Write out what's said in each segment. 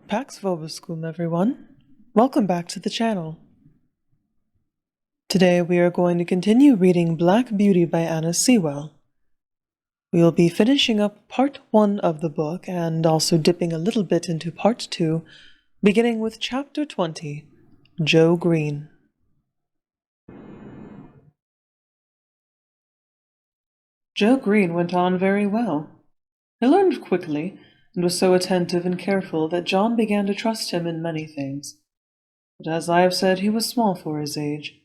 Pax vobiscum, everyone. Welcome back to the channel. Today we are going to continue reading Black Beauty by Anna Sewell. We will be finishing up part 1 of the book and also dipping a little bit into part 2, beginning with chapter 20, Joe Green. Joe Green went on very well. He learned quickly, and was so attentive and careful that John began to trust him in many things. But as I have said, he was small for his age,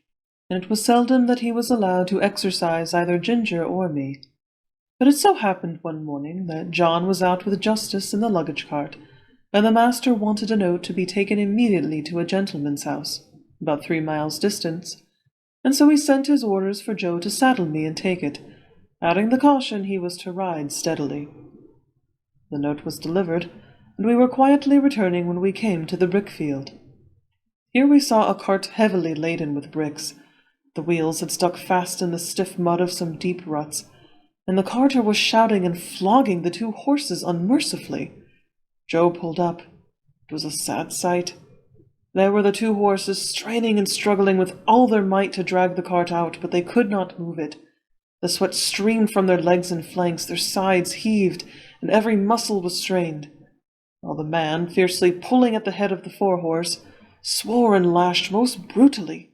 and it was seldom that he was allowed to exercise either Ginger or me. But it so happened one morning that John was out with Justice in the luggage cart, and the master wanted a note to be taken immediately to a gentleman's house, about 3 miles distant, and so he sent his orders for Joe to saddle me and take it, adding the caution he was to ride steadily. The note was delivered, and we were quietly returning when we came to the brick field. Here we saw a cart heavily laden with bricks. The wheels had stuck fast in the stiff mud of some deep ruts, and the carter was shouting and flogging the 2 horses unmercifully. Joe pulled up. It was a sad sight. There were the 2 horses, straining and struggling with all their might to drag the cart out, but they could not move it. The sweat streamed from their legs and flanks, their sides heaved, and every muscle was strained, while the man, fiercely pulling at the head of the 4-horse, swore and lashed most brutally.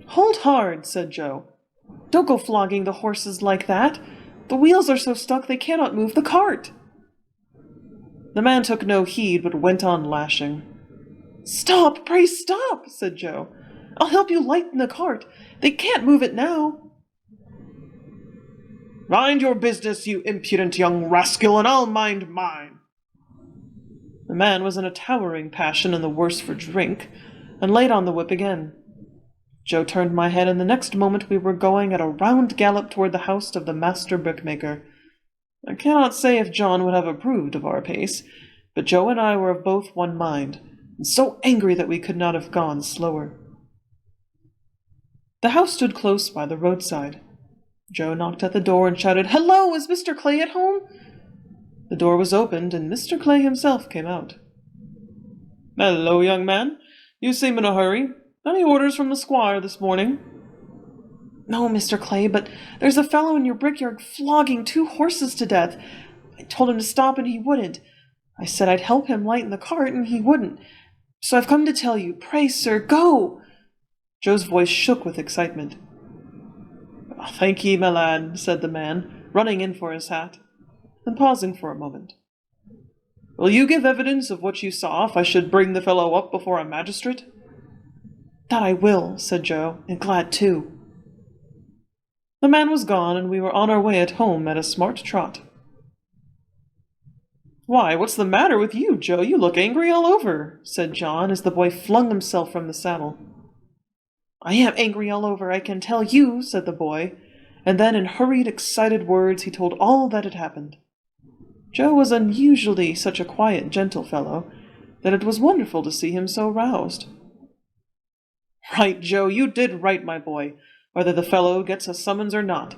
"Hold hard," said Joe. "Don't go flogging the horses like that. The wheels are so stuck they cannot move the cart." The man took no heed, but went on lashing. "Stop, pray stop," said Joe. "I'll help you lighten the cart. They can't move it now." "Mind your business, you impudent young rascal, and I'll mind mine." The man was in a towering passion and the worse for drink, and laid on the whip again. Joe turned my head, and the next moment we were going at a round gallop toward the house of the master brickmaker. I cannot say if John would have approved of our pace, but Joe and I were of both one mind, and so angry that we could not have gone slower. The house stood close by the roadside. Joe knocked at the door and shouted, "Hello, is Mr. Clay at home?" The door was opened, and Mr. Clay himself came out. "Hello, young man. You seem in a hurry. Any orders from the squire this morning?" "No, Mr. Clay, but there's a fellow in your brickyard flogging 2 horses to death. I told him to stop, and he wouldn't. I said I'd help him lighten the cart, and he wouldn't. So I've come to tell you. Pray, sir, go!" Joe's voice shook with excitement. "Thank ye, my lad," said the man, running in for his hat, and pausing for a moment. "Will you give evidence of what you saw if I should bring the fellow up before a magistrate?" "That I will," said Joe, "and glad too." The man was gone, and we were on our way at home at a smart trot. "Why, what's the matter with you, Joe? You look angry all over," said John, as the boy flung himself from the saddle. "I am angry all over, I can tell you," said the boy, and then in hurried, excited words he told all that had happened. Joe was unusually such a quiet, gentle fellow, that it was wonderful to see him so roused. "Right, Joe, you did right, my boy, whether the fellow gets a summons or not.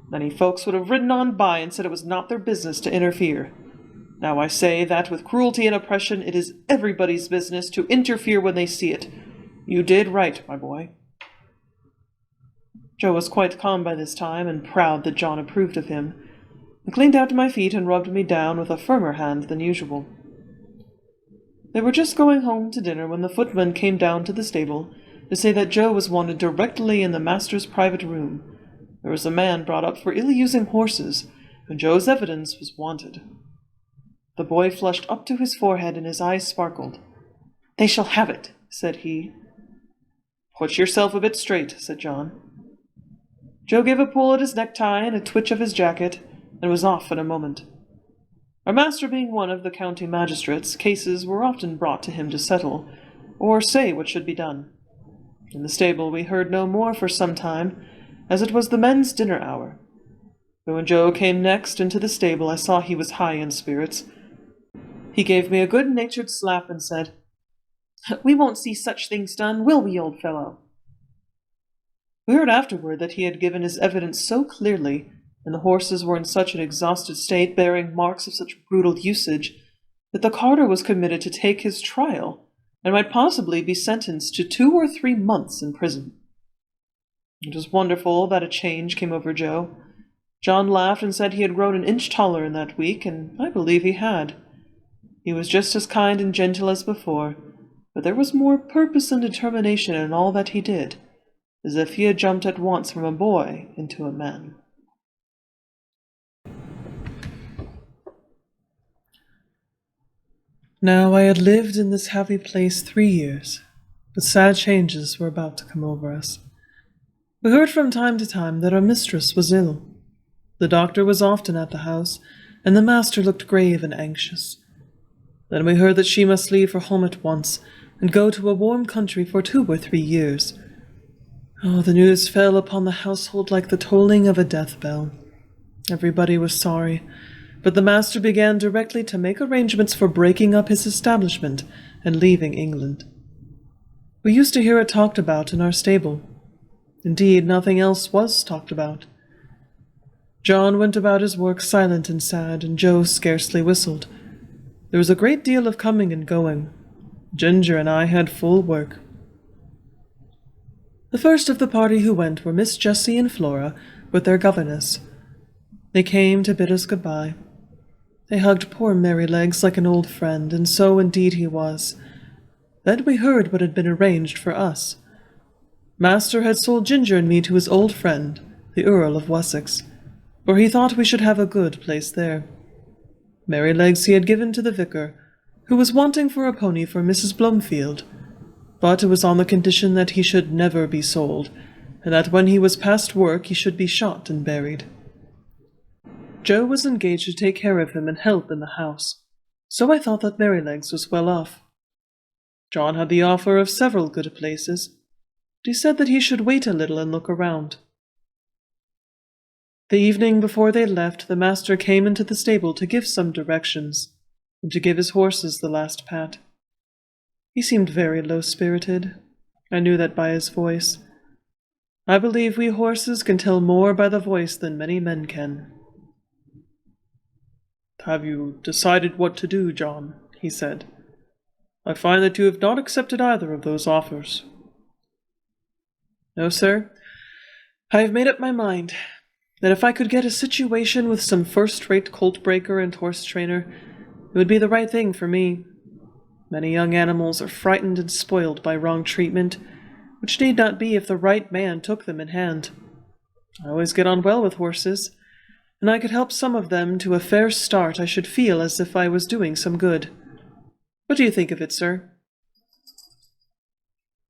Many folks would have ridden on by and said it was not their business to interfere. Now I say that with cruelty and oppression it is everybody's business to interfere when they see it. You did right, my boy." Joe was quite calm by this time, and proud that John approved of him, and cleaned out my feet and rubbed me down with a firmer hand than usual. They were just going home to dinner when the footman came down to the stable to say that Joe was wanted directly in the master's private room. There was a man brought up for ill-using horses, and Joe's evidence was wanted. The boy flushed up to his forehead, and his eyes sparkled. "They shall have it," said he. "Put yourself a bit straight," said John. Joe gave a pull at his necktie and a twitch of his jacket, and was off in a moment. Our master being one of the county magistrates, cases were often brought to him to settle, or say what should be done. In the stable we heard no more for some time, as it was the men's dinner hour. But when Joe came next into the stable, I saw he was high in spirits. He gave me a good-natured slap and said, "We won't see such things done, will we, old fellow?" We heard afterward that he had given his evidence so clearly, and the horses were in such an exhausted state, bearing marks of such brutal usage, that the carter was committed to take his trial and might possibly be sentenced to 2 or 3 months in prison. It was wonderful that a change came over Joe. John laughed and said he had grown an inch taller in that week, and I believe he had. He was just as kind and gentle as before, but there was more purpose and determination in all that he did, as if he had jumped at once from a boy into a man. Now I had lived in this happy place 3 years, but sad changes were about to come over us. We heard from time to time that our mistress was ill. The doctor was often at the house, and the master looked grave and anxious. Then we heard that she must leave for home at once, and go to a warm country for 2 or 3 years. Oh, the news fell upon the household like the tolling of a death bell. Everybody was sorry, but the master began directly to make arrangements for breaking up his establishment and leaving England. We used to hear it talked about in our stable. Indeed, nothing else was talked about. John went about his work silent and sad, and Joe scarcely whistled. There was a great deal of coming and going. Ginger and I had full work. The first of the party who went were Miss Jessie and Flora, with their governess. They came to bid us goodbye. They hugged poor Merrylegs like an old friend, and so indeed he was. Then we heard what had been arranged for us. Master had sold Ginger and me to his old friend, the Earl of Wessex, for he thought we should have a good place there. Merrylegs he had given to the vicar, who was wanting for a pony for Mrs. Blomfield, but it was on the condition that he should never be sold, and that when he was past work he should be shot and buried. Joe was engaged to take care of him and help in the house, so I thought that Merrylegs was well off. John had the offer of several good places, but he said that he should wait a little and look around. The evening before they left, the master came into the stable to give some directions, and to give his horses the last pat. He seemed very low-spirited. I knew that by his voice. I believe we horses can tell more by the voice than many men can. "Have you decided what to do, John?" he said. "I find that you have not accepted either of those offers." "No, sir. I have made up my mind that if I could get a situation with some first-rate colt-breaker and horse-trainer, it would be the right thing for me. Many young animals are frightened and spoiled by wrong treatment, which need not be if the right man took them in hand. I always get on well with horses, and I could help some of them to a fair start. I should feel as if I was doing some good. What do you think of it, sir?"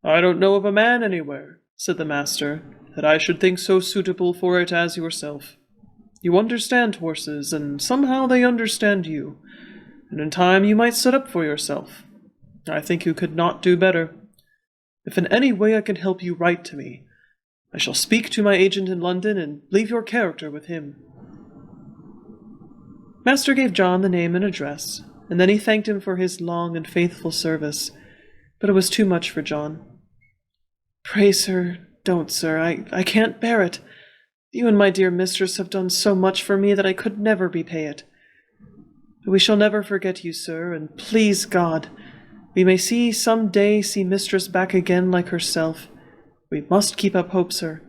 "I don't know of a man anywhere," said the master, "that I should think so suitable for it as yourself. You understand horses, and somehow they understand you, and in time you might set up for yourself. I think you could not do better. If in any way I can help you, write to me. I shall speak to my agent in London and leave your character with him." Master gave John the name and address, and then he thanked him for his long and faithful service, but it was too much for John. "Pray, sir, don't, sir. I can't bear it. You and my dear mistress have done so much for me that I could never repay it. But we shall never forget you, sir, and please God, we may some day see mistress back again like herself. We must keep up hope, sir."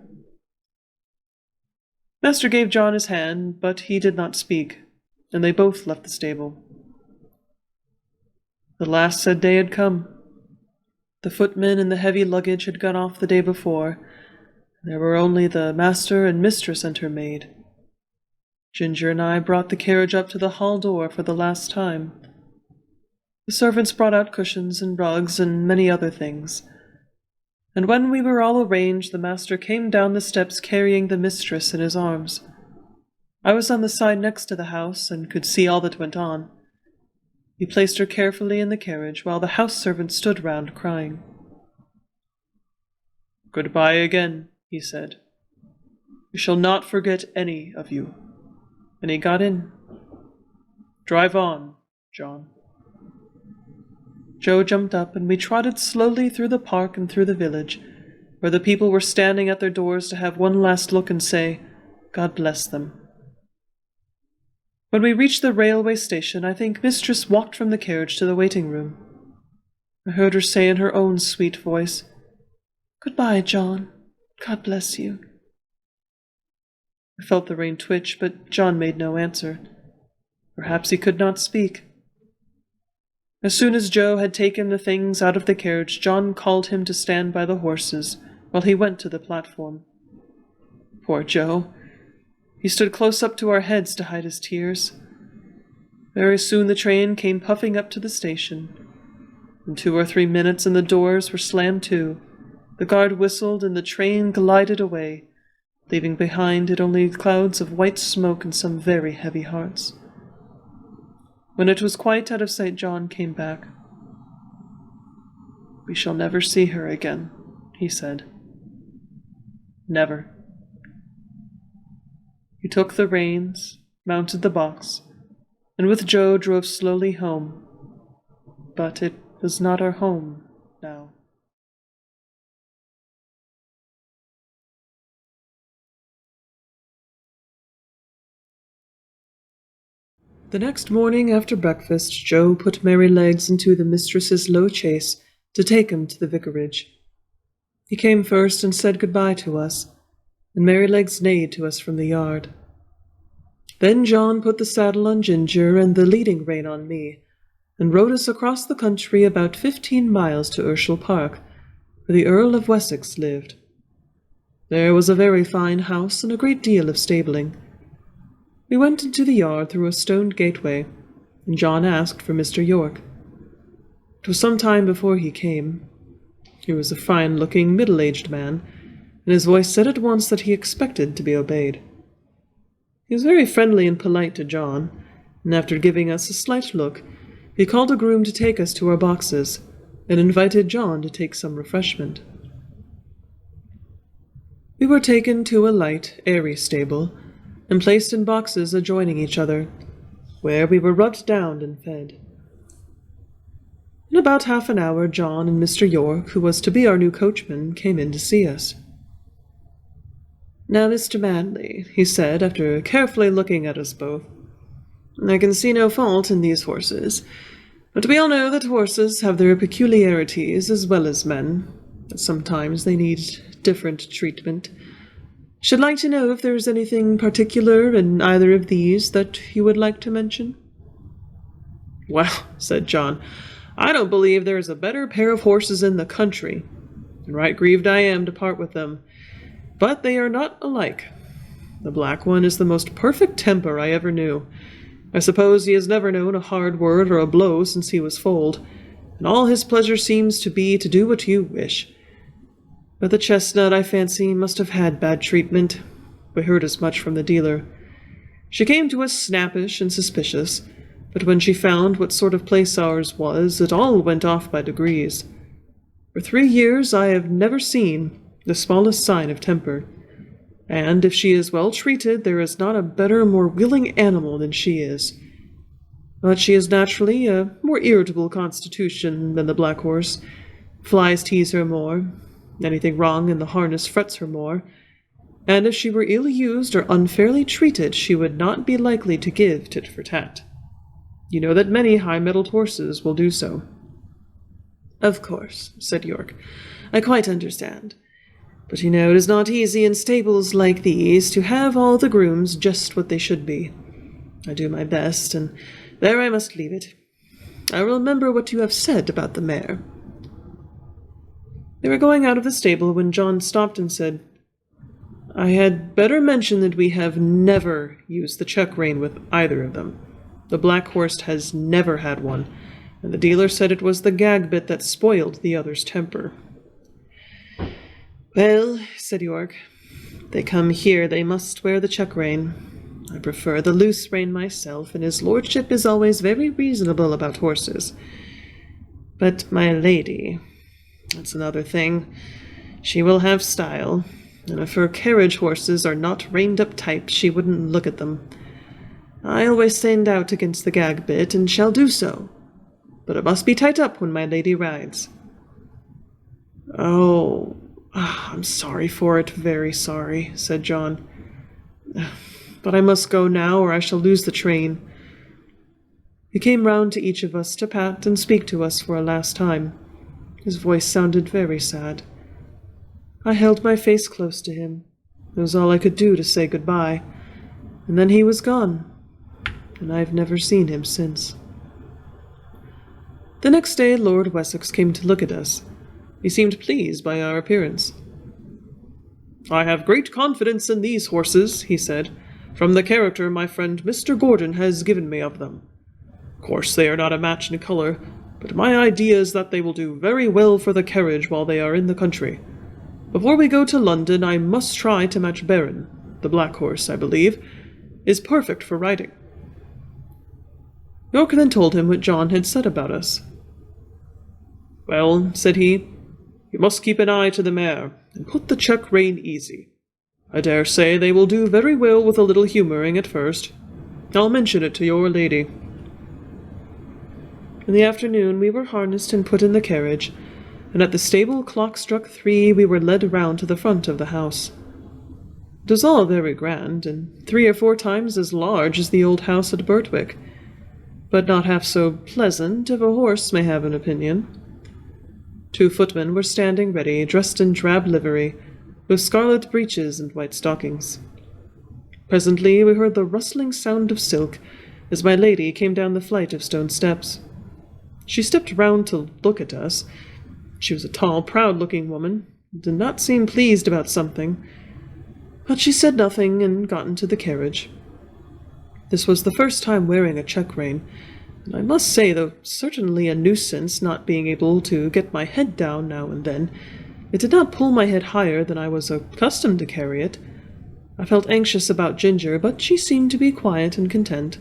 Master gave John his hand, but he did not speak, and they both left the stable. The last sad day had come. The footman and the heavy luggage had gone off the day before. There were only the master and mistress and her maid. Ginger and I brought the carriage up to the hall door for the last time. The servants brought out cushions and rugs and many other things. And when we were all arranged, the master came down the steps carrying the mistress in his arms. I was on the side next to the house and could see all that went on. He placed her carefully in the carriage while the house servants stood round crying. "Goodbye again," he said. "We shall not forget any of you." And he got in. "Drive on, John." Joe jumped up, and we trotted slowly through the park and through the village, where the people were standing at their doors to have one last look and say, "God bless them." When we reached the railway station, I think Mistress walked from the carriage to the waiting room. I heard her say in her own sweet voice, "Goodbye, John. God bless you." I felt the rein twitch, but John made no answer. Perhaps he could not speak. As soon as Joe had taken the things out of the carriage, John called him to stand by the horses while he went to the platform. Poor Joe. He stood close up to our heads to hide his tears. Very soon the train came puffing up to the station. In 2 or 3 minutes and the doors were slammed to. The guard whistled and the train glided away, leaving behind it only clouds of white smoke and some very heavy hearts. When it was quite out of sight, John came back. "We shall never see her again," he said. "Never." He took the reins, mounted the box, and with Joe drove slowly home. But it was not our home now. The next morning after breakfast, Joe put Merrylegs into the mistress's low chaise to take him to the vicarage. He came first and said good-bye to us, and Merrylegs neighed to us from the yard. Then John put the saddle on Ginger and the leading rein on me, and rode us across the country about 15 miles to Urshel Park, where the Earl of Wessex lived. There was a very fine house and a great deal of stabling. We went into the yard through a stoned gateway, and John asked for Mr. York. It was some time before he came. He was a fine-looking, middle-aged man, and his voice said at once that he expected to be obeyed. He was very friendly and polite to John, and after giving us a slight look, he called a groom to take us to our boxes, and invited John to take some refreshment. We were taken to a light, airy stable, and placed in boxes adjoining each other, where we were rubbed down and fed. In about half an hour, John and Mr. York, who was to be our new coachman, came in to see us. "Now, Mr. Manley," he said, after carefully looking at us both, "I can see no fault in these horses, but we all know that horses have their peculiarities as well as men, that sometimes they need different treatment. Should like to know if there is anything particular in either of these that you would like to mention?" "Well," said John, "I don't believe there is a better pair of horses in the country, and right grieved I am to part with them. But they are not alike. The black one is the most perfect temper I ever knew. I suppose he has never known a hard word or a blow since he was foaled, and all his pleasure seems to be to do what you wish. But the chestnut, I fancy, must have had bad treatment. We heard as much from the dealer. She came to us snappish and suspicious, but when she found what sort of place ours was, it all went off by degrees. For 3 years I have never seen the smallest sign of temper, and if she is well treated, there is not a better, more willing animal than she is. But she is naturally a more irritable constitution than the black horse. Flies tease her more. Anything wrong in the harness frets her more, and if she were ill-used or unfairly treated, she would not be likely to give tit for tat. You know that many high-mettled horses will do so." "Of course," said York. "I quite understand. But you know it is not easy in stables like these to have all the grooms just what they should be. I do my best, and there I must leave it. I will remember what you have said about the mare." They were going out of the stable when John stopped and said, "I had better mention that we have never used the check rein with either of them. The black horse has never had one, and the dealer said it was the gag bit that spoiled the other's temper." "Well," said York, "if they come here, they must wear the check rein. I prefer the loose rein myself, and his lordship is always very reasonable about horses. But my lady, that's another thing. She will have style, and if her carriage horses are not reined-up type, she wouldn't look at them. I always stand out against the gag bit, and shall do so, but it must be tight up when my lady rides." "Oh, I'm sorry for it, very sorry," said John. but I must go now or I shall lose the train." He came round to each of us to pat and speak to us for a last time. His voice sounded very sad. I held my face close to him. It was all I could do to say goodbye. And then he was gone, and I've never seen him since. The next day Lord Wessex came to look at us. He seemed pleased by our appearance. "I have great confidence in these horses," he said, "from the character my friend Mr. Gordon has given me of them. Of course they are not a match in colour, but my idea is that they will do very well for the carriage while they are in the country. Before we go to London I must try to match Baron. The black horse, I believe, is perfect for riding." York then told him what John had said about us. "Well," said he, "you must keep an eye to the mare, and put the check rein easy. I dare say they will do very well with a little humouring at first. I'll mention it to your lady." In the afternoon we were harnessed and put in the carriage, and at the stable clock struck 3 we were led round to the front of the house. It was all very grand, and 3 or 4 times as large as the old house at Birtwick, but not half so pleasant if a horse may have an opinion. 2 footmen were standing ready, dressed in drab livery, with scarlet breeches and white stockings. Presently we heard the rustling sound of silk as my lady came down the flight of stone steps. She stepped round to look at us. She was a tall, proud-looking woman, and did not seem pleased about something, but she said nothing and got into the carriage. This was the first time wearing a check-rein, and I must say, though certainly a nuisance not being able to get my head down now and then, it did not pull my head higher than I was accustomed to carry it. I felt anxious about Ginger, but she seemed to be quiet and content.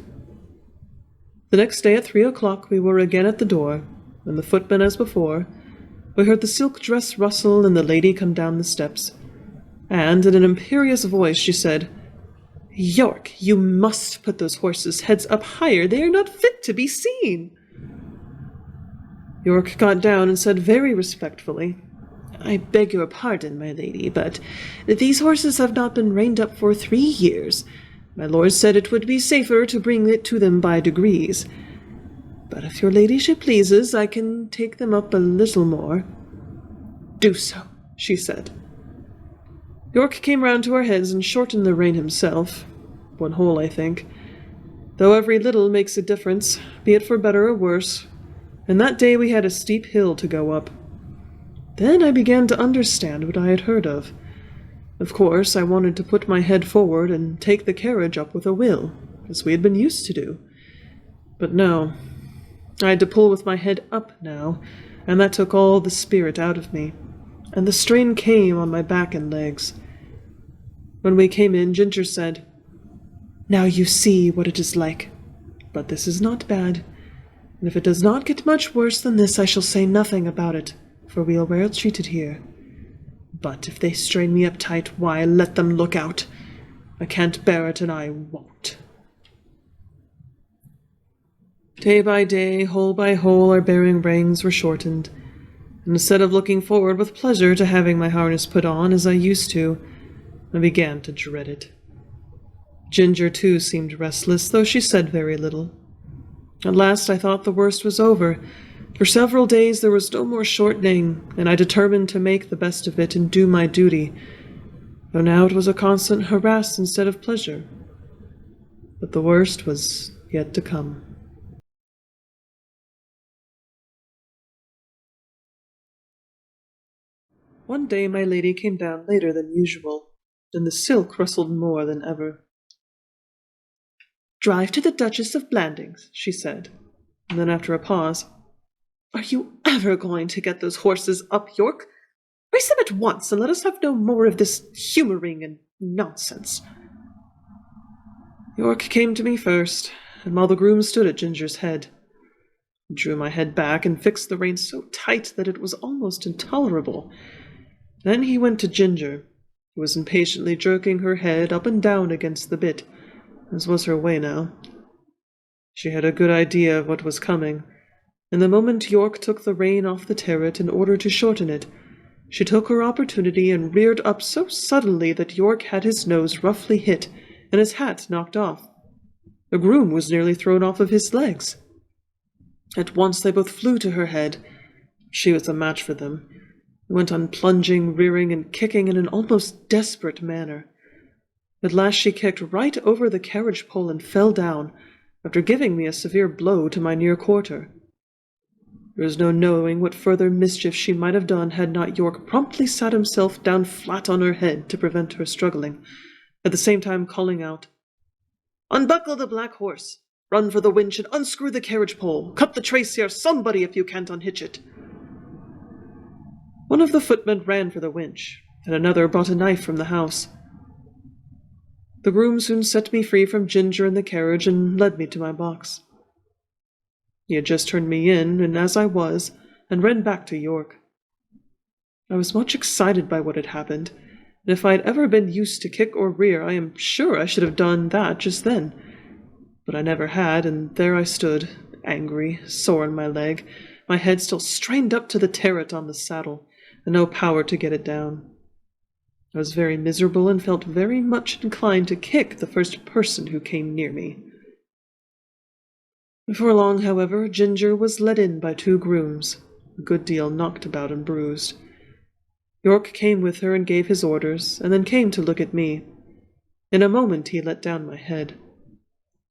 The next day at 3 o'clock we were again at the door, and the footman as before. We heard the silk dress rustle and the lady come down the steps, and in an imperious voice she said, "York, you must put those horses' heads up higher. They are not fit to be seen." York got down and said very respectfully, "I beg your pardon, my lady, but these horses have not been reined up for 3 years. My lord said it would be safer to bring it to them by degrees. But if your ladyship pleases, I can take them up a little more." "Do so," she said. York came round to our heads and shortened the rein himself, 1 hole, I think, though every little makes a difference, be it for better or worse, and that day we had a steep hill to go up. Then I began to understand what I had heard of. Of course, I wanted to put my head forward and take the carriage up with a will, as we had been used to do. But no, I had to pull with my head up now, and that took all the spirit out of me, and the strain came on my back and legs. When we came in, Ginger said, "Now you see what it is like. But this is not bad, and if it does not get much worse than this, I shall say nothing about it, for we are well treated here. But if they strain me up tight, why, let them look out. I can't bear it, and I won't." Day by day, hole by hole, our bearing reins were shortened, and instead of looking forward with pleasure to having my harness put on, as I used to, I began to dread it. Ginger, too, seemed restless, though she said very little. At last I thought the worst was over. For several days there was no more shortening, and I determined to make the best of it and do my duty, though now it was a constant harass instead of pleasure. But the worst was yet to come. One day my lady came down later than usual, and the silk rustled more than ever. "Drive to the Duchess of Blandings," she said, and then after a pause, "Are you ever going to get those horses up, York? Race them at once, and let us have no more of this humouring and nonsense." York came to me first, and while the groom stood at Ginger's head, I drew my head back and fixed the rein so tight that it was almost intolerable. Then he went to Ginger, who was impatiently jerking her head up and down against the bit, as was her way now. She had a good idea of what was coming, and the moment York took the rein off the terret in order to shorten it, she took her opportunity and reared up so suddenly that York had his nose roughly hit, and his hat knocked off. The groom was nearly thrown off of his legs. At once they both flew to her head. She was a match for them. They went on plunging, rearing, and kicking in an almost desperate manner. At last she kicked right over the carriage pole and fell down, after giving me a severe blow to my near quarter. There was no knowing what further mischief she might have done had not York promptly sat himself down flat on her head to prevent her struggling, at the same time calling out, "Unbuckle the black horse! Run for the winch and unscrew the carriage pole! Cut the trace here, somebody, if you can't unhitch it!" One of the footmen ran for the winch, and another brought a knife from the house. The groom soon set me free from Ginger in the carriage and led me to my box. He had just turned me in, and as I was, and ran back to York. I was much excited by what had happened, and if I had ever been used to kick or rear, I am sure I should have done that just then. But I never had, and there I stood, angry, sore in my leg, my head still strained up to the terret on the saddle, and no power to get it down. I was very miserable and felt very much inclined to kick the first person who came near me. Before long, however, Ginger was led in by 2 grooms, a good deal knocked about and bruised. York came with her and gave his orders, and then came to look at me. In a moment he let down my head.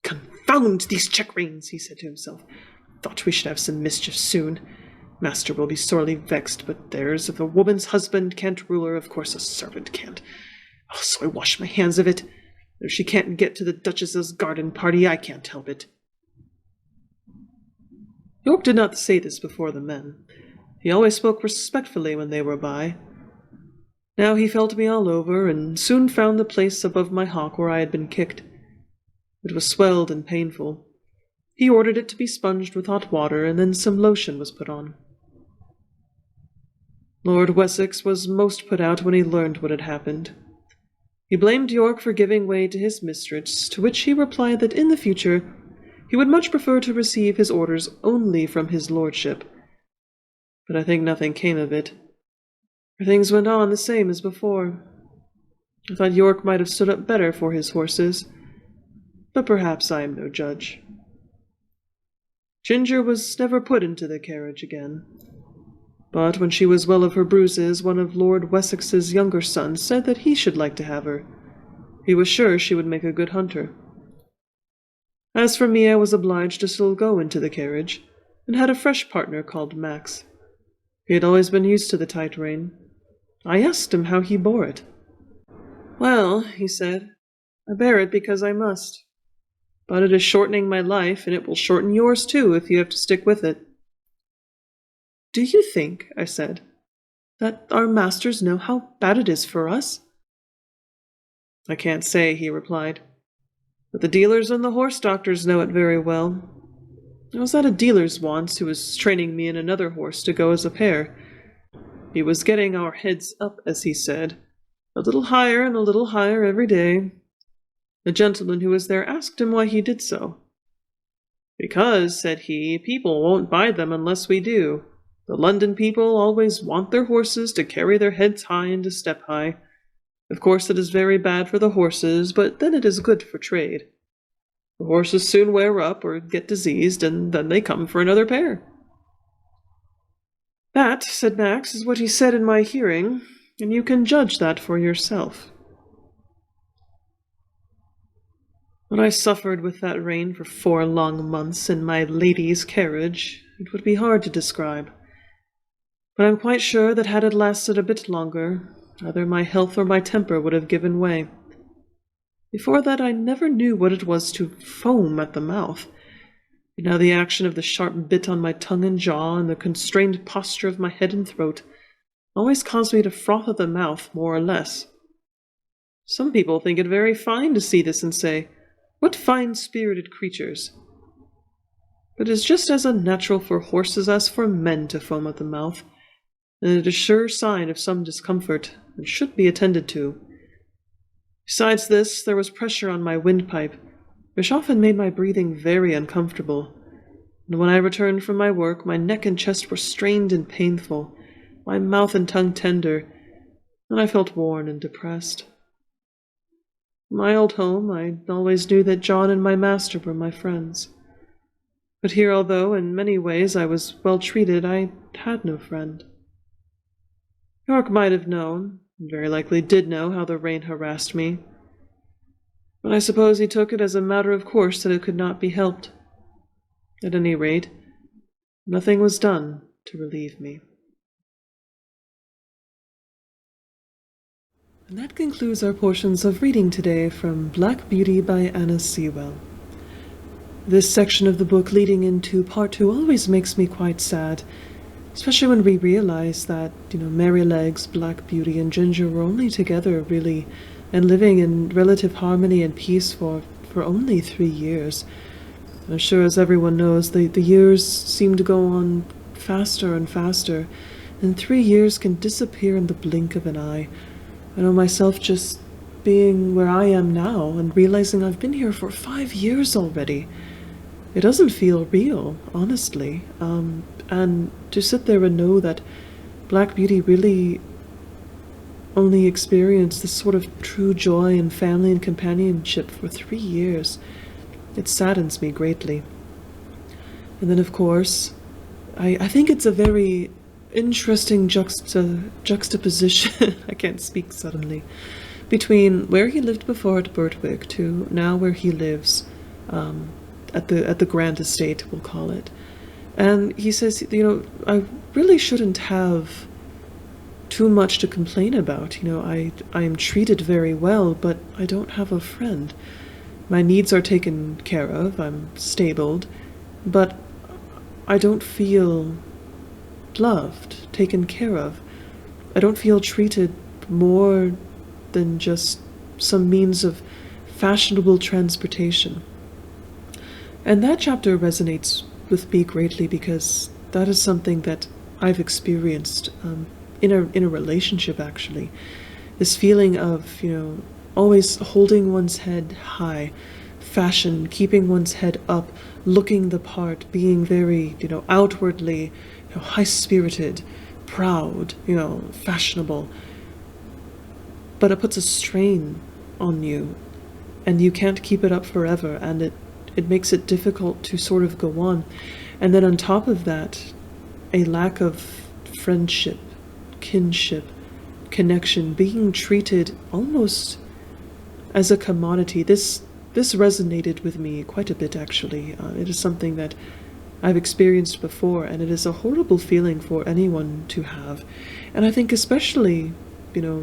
"Confound these check-reins," he said to himself. "Thought we should have some mischief soon. Master will be sorely vexed, but there's if a woman's husband can't rule her, of course a servant can't. Oh, so I wash my hands of it. If she can't get to the Duchess's garden party, I can't help it." York did not say this before the men. He always spoke respectfully when they were by. Now he felt me all over, and soon found the place above my hock where I had been kicked. It was swelled and painful. He ordered it to be sponged with hot water, and then some lotion was put on. Lord Wessex was most put out when he learned what had happened. He blamed York for giving way to his mistress, to which he replied that in the future he would much prefer to receive his orders only from his lordship. But I think nothing came of it, for things went on the same as before. I thought York might have stood up better for his horses, but perhaps I am no judge. Ginger was never put into the carriage again. But when she was well of her bruises, one of Lord Wessex's younger sons said that he should like to have her. He was sure she would make a good hunter. As for me, I was obliged to still go into the carriage, and had a fresh partner called Max. He had always been used to the tight rein. I asked him how he bore it. "Well," he said, "I bear it because I must. But it is shortening my life, and it will shorten yours too if you have to stick with it." "Do you think," I said, "that our masters know how bad it is for us?" "I can't say," he replied, "but the dealers and the horse doctors know it very well. I was at a dealer's once who was training me and another horse to go as a pair. He was getting our heads up, as he said, a little higher and a little higher every day. The gentleman who was there asked him why he did so. "Because," said he, "people won't buy them unless we do. The London people always want their horses to carry their heads high and to step high. Of course it is very bad for the horses, but then it is good for trade. The horses soon wear up or get diseased, and then they come for another pair." "That," said Max, "is what he said in my hearing, and you can judge that for yourself." What I suffered with that rein for 4 long months in my lady's carriage, it would be hard to describe. But I'm quite sure that had it lasted a bit longer, either my health or my temper would have given way. Before that I never knew what it was to foam at the mouth. And now the action of the sharp bit on my tongue and jaw, and the constrained posture of my head and throat, always caused me to froth at the mouth more or less. Some people think it very fine to see this and say, "What fine-spirited creatures!" But it is just as unnatural for horses as for men to foam at the mouth, and it is a sure sign of some discomfort, and should be attended to. Besides this, there was pressure on my windpipe, which often made my breathing very uncomfortable, and when I returned from my work, my neck and chest were strained and painful, my mouth and tongue tender, and I felt worn and depressed. My old home, I always knew that John and my master were my friends. But here, although in many ways I was well treated, I had no friend. York might have known, and very likely did know, how the rain harassed me, but I suppose he took it as a matter of course that it could not be helped. At any rate, nothing was done to relieve me. And that concludes our portions of reading today from Black Beauty by Anna Sewell. This section of the book leading into part 2 always makes me quite sad, especially when we realize that, Merrylegs, Black Beauty, and Ginger were only together, really, and living in relative harmony and peace for only 3 years. I'm sure, as everyone knows, the years seem to go on faster and faster, and 3 years can disappear in the blink of an eye. I know myself just being where I am now and realizing I've been here for 5 years already. It doesn't feel real, honestly. And to sit there and know that Black Beauty really only experienced this sort of true joy and family and companionship for 3 years, it saddens me greatly. And then, of course, I think it's a very interesting juxtaposition, I can't speak suddenly, between where he lived before at Birtwick to now where he lives, at the Grand Estate, we'll call it. And he says, I really shouldn't have too much to complain about. I am treated very well, but I don't have a friend. My needs are taken care of, I'm stabled, but I don't feel loved, taken care of. I don't feel treated more than just some means of fashionable transportation. And that chapter resonates with me greatly because that is something that I've experienced in a relationship, actually. This feeling of, always holding one's head high, fashion, keeping one's head up, looking the part, being very, outwardly, high-spirited, proud, fashionable. But it puts a strain on you, and you can't keep it up forever, and it makes it difficult to sort of go on. And then on top of that, a lack of friendship, kinship, connection, being treated almost as a commodity. This resonated with me quite a bit, actually. It is something that I've experienced before, and it is a horrible feeling for anyone to have. And I think especially,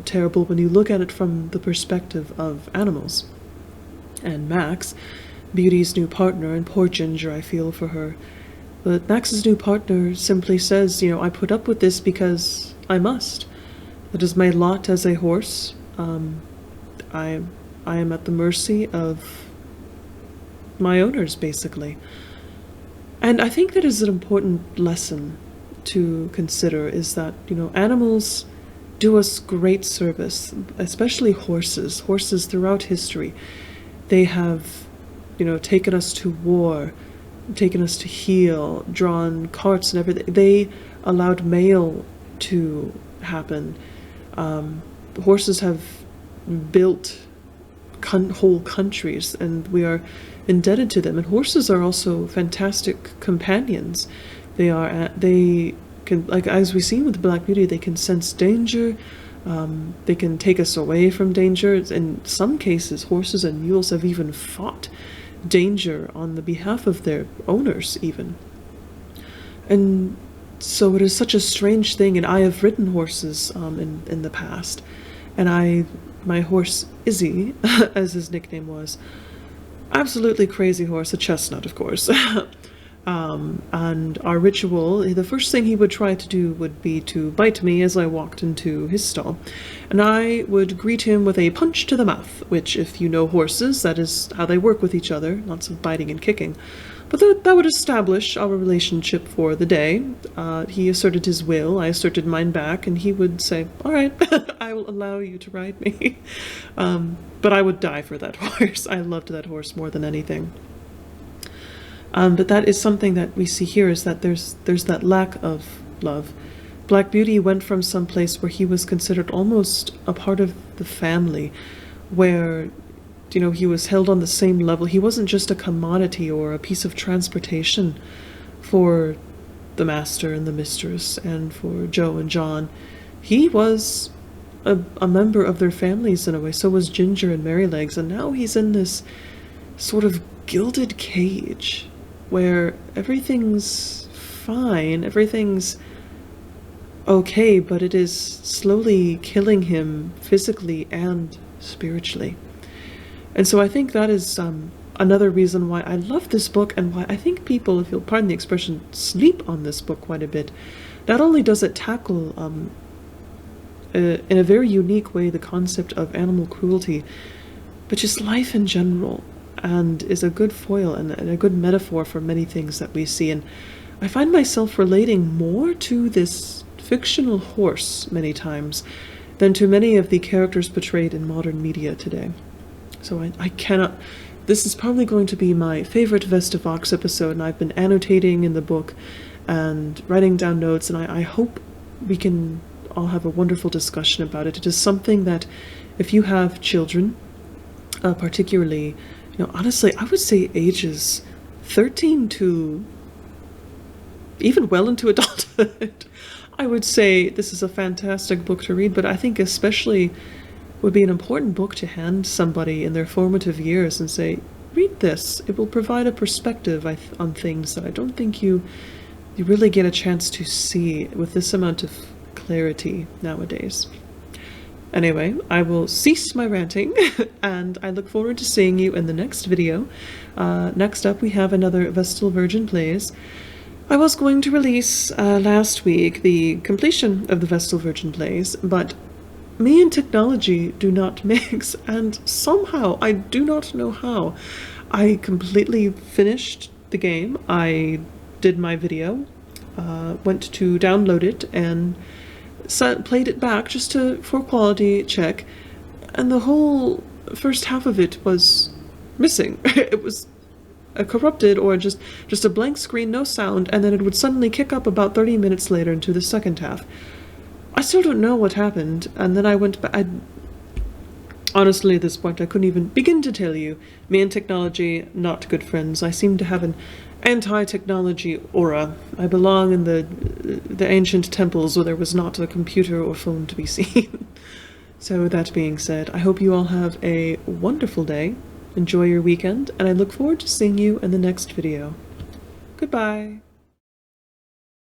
terrible when you look at it from the perspective of animals. And Max, Beauty's new partner, and poor Ginger, I feel for her. But Max's new partner simply says, I put up with this because I must. It is my lot as a horse. I am at the mercy of my owners, basically. And I think that is an important lesson to consider, is that, animals do us great service, especially horses. Horses throughout history, they have, taken us to war, taken us to heal, drawn carts and everything. They allowed mail to happen. Horses have built whole countries, and we are indebted to them. And horses are also fantastic companions. They can, like as we've seen with Black Beauty, they can sense danger. They can take us away from danger. In some cases, horses and mules have even fought danger on the behalf of their owners, even. And so it is such a strange thing. And I have ridden horses in the past, and my horse Izzy, as his nickname was, absolutely crazy horse, a chestnut, of course. And our ritual, the first thing he would try to do would be to bite me as I walked into his stall, and I would greet him with a punch to the mouth, which, if you know horses, that is how they work with each other, lots of biting and kicking. But that would establish our relationship for the day. He asserted his will, I asserted mine back, and he would say, all right, I will allow you to ride me. But I would die for that horse. I loved that horse more than anything. But that is something that we see here, is that there's that lack of love. Black Beauty went from some place where he was considered almost a part of the family, where he was held on the same level. He wasn't just a commodity or a piece of transportation for the master and the mistress and for Joe and John. He was a member of their families in a way. So was Ginger and Merrylegs, and now he's in this sort of gilded cage where everything's fine, everything's okay, but it is slowly killing him physically and spiritually. And so I think that is another reason why I love this book, and why I think people, if you'll pardon the expression, sleep on this book quite a bit. Not only does it tackle in a very unique way the concept of animal cruelty, but just life in general, and is a good foil and a good metaphor for many things that we see. And I find myself relating more to this fictional horse many times than to many of the characters portrayed in modern media today. So I cannot... This is probably going to be my favorite Vestavox episode, and I've been annotating in the book and writing down notes, and I hope we can all have a wonderful discussion about it. It is something that, if you have children, particularly, honestly, I would say ages 13 to even well into adulthood, I would say this is a fantastic book to read, but I think especially would be an important book to hand somebody in their formative years and say, read this. It will provide a perspective on things that I don't think you really get a chance to see with this amount of clarity nowadays. Anyway, I will cease my ranting, and I look forward to seeing you in the next video. Next up, we have another Vestal Virgin Plays. I was going to release last week the completion of the Vestal Virgin Plays, but me and technology do not mix, and somehow, I do not know how, I completely finished the game. I did my video, went to download it, and played it back just for quality check, and the whole first half of it was missing. It was corrupted, or just a blank screen, no sound, and then it would suddenly kick up about 30 minutes later into the second half. I still don't know what happened, and then I went back. Honestly, at this point, I couldn't even begin to tell you. Me and technology, not good friends. I seem to have an anti-technology aura. I belong in the ancient temples where there was not a computer or phone to be seen. So that being said, I hope you all have a wonderful day. Enjoy your weekend, and I look forward to seeing you in the next video. Goodbye.